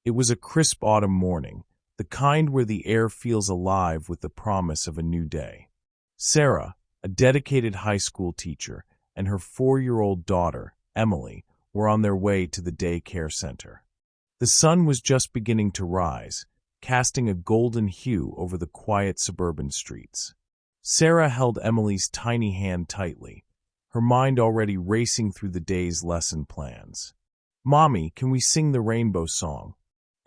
It was a crisp autumn morning, the kind where the air feels alive with the promise of a new day. Sarah, a dedicated high school teacher, and her 4-year-old daughter, Emily, were on their way to the day care center. The sun was just beginning to rise, casting a golden hue over the quiet suburban streets. Sarah held Emily's tiny hand tightly, her mind already racing through the day's lesson plans. "Mommy, can we sing the rainbow song?"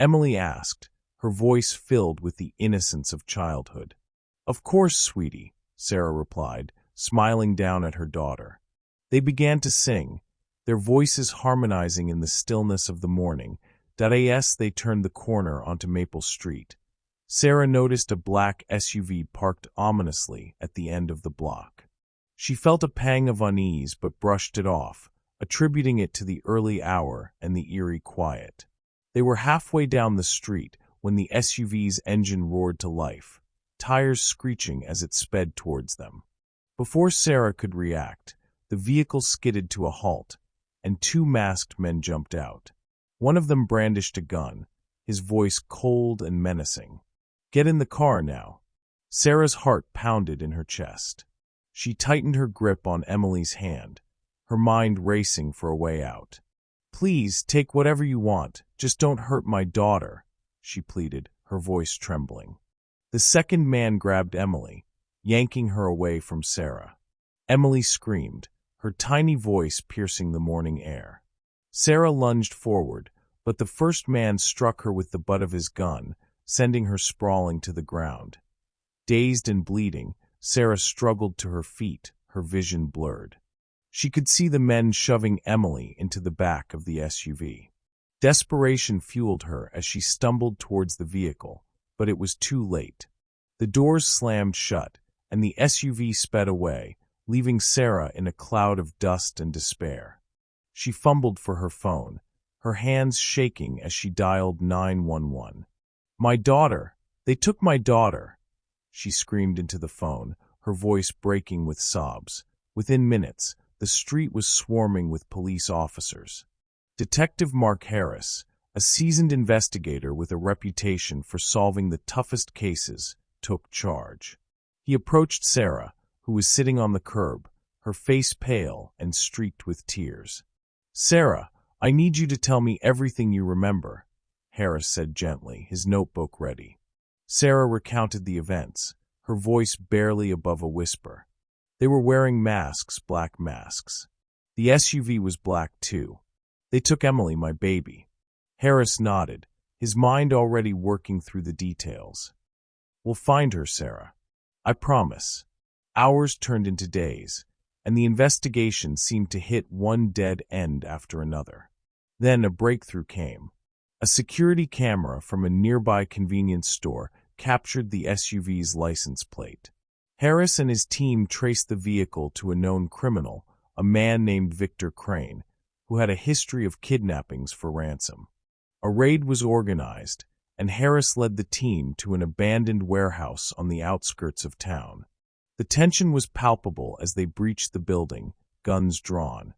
Emily asked, her voice filled with the innocence of childhood. "Of course, sweetie," Sarah replied, smiling down at her daughter. They began to sing, their voices harmonizing in the stillness of the morning. As they turned the corner onto Maple Street, Sarah noticed a black SUV parked ominously at the end of the block. She felt a pang of unease but brushed it off, attributing it to the early hour and the eerie quiet. They were halfway down the street when the SUV's engine roared to life, tires screeching as it sped towards them. Before Sarah could react, the vehicle skidded to a halt, and 2 masked men jumped out. One of them brandished a gun, his voice cold and menacing. "Get in the car now." Sarah's heart pounded in her chest. She tightened her grip on Emily's hand, her mind racing for a way out. "Please, take whatever you want, just don't hurt my daughter," she pleaded, her voice trembling. The second man grabbed Emily, yanking her away from Sarah. Emily screamed, her tiny voice piercing the morning air. Sarah lunged forward, but the first man struck her with the butt of his gun, sending her sprawling to the ground. Dazed and bleeding, Sarah struggled to her feet, her vision blurred. She could see the men shoving Emily into the back of the SUV. Desperation fueled her as she stumbled towards the vehicle, but it was too late. The doors slammed shut, and the SUV sped away, leaving Sarah in a cloud of dust and despair. She fumbled for her phone, her hands shaking as she dialed 911. "My daughter! They took my daughter!" She screamed into the phone, her voice breaking with sobs. Within minutes, the street was swarming with police officers. Detective Mark Harris, a seasoned investigator with a reputation for solving the toughest cases, took charge. He approached Sarah, who was sitting on the curb, her face pale and streaked with tears. "Sarah, I need you to tell me everything you remember," Harris said gently, his notebook ready. Sarah recounted the events, her voice barely above a whisper. They were wearing masks, black masks. The SUV was black too. "They took Emily, my baby." Harris nodded, his mind already working through the details. "We'll find her, Sarah. I promise." Hours turned into days, and the investigation seemed to hit one dead end after another. Then a breakthrough came. A security camera from a nearby convenience store captured the SUV's license plate. Harris and his team traced the vehicle to a known criminal, a man named Victor Crane, who had a history of kidnappings for ransom. A raid was organized, and Harris led the team to an abandoned warehouse on the outskirts of town. The tension was palpable as they breached the building, guns drawn.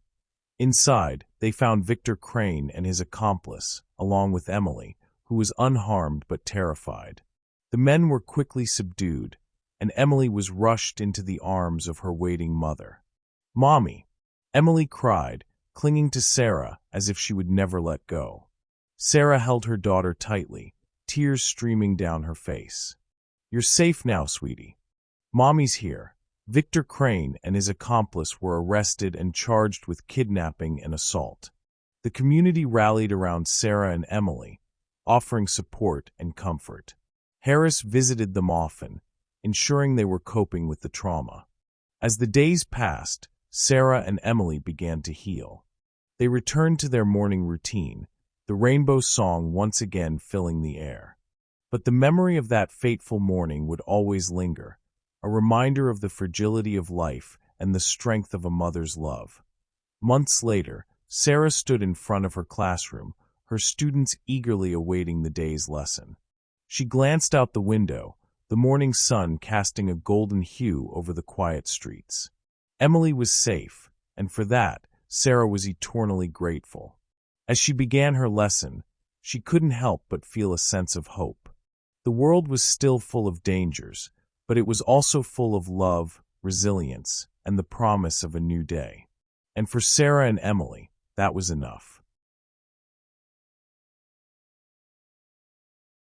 Inside, they found Victor Crane and his accomplice, along with Emily, who was unharmed but terrified. The men were quickly subdued, and Emily was rushed into the arms of her waiting mother. "Mommy!" Emily cried, clinging to Sarah as if she would never let go. Sarah held her daughter tightly, tears streaming down her face. "You're safe now, sweetie. Mommy's here." Victor Crane and his accomplice were arrested and charged with kidnapping and assault. The community rallied around Sarah and Emily, offering support and comfort. Harris visited them often, ensuring they were coping with the trauma. As the days passed, Sarah and Emily began to heal. They returned to their morning routine, the rainbow song once again filling the air. But the memory of that fateful morning would always linger, a reminder of the fragility of life and the strength of a mother's love. Months later, Sarah stood in front of her classroom, her students eagerly awaiting the day's lesson. She glanced out the window, the morning sun casting a golden hue over the quiet streets. Emily was safe, and for that, Sarah was eternally grateful. As she began her lesson, she couldn't help but feel a sense of hope. The world was still full of dangers, but it was also full of love, resilience, and the promise of a new day. And for Sarah and Emily, that was enough.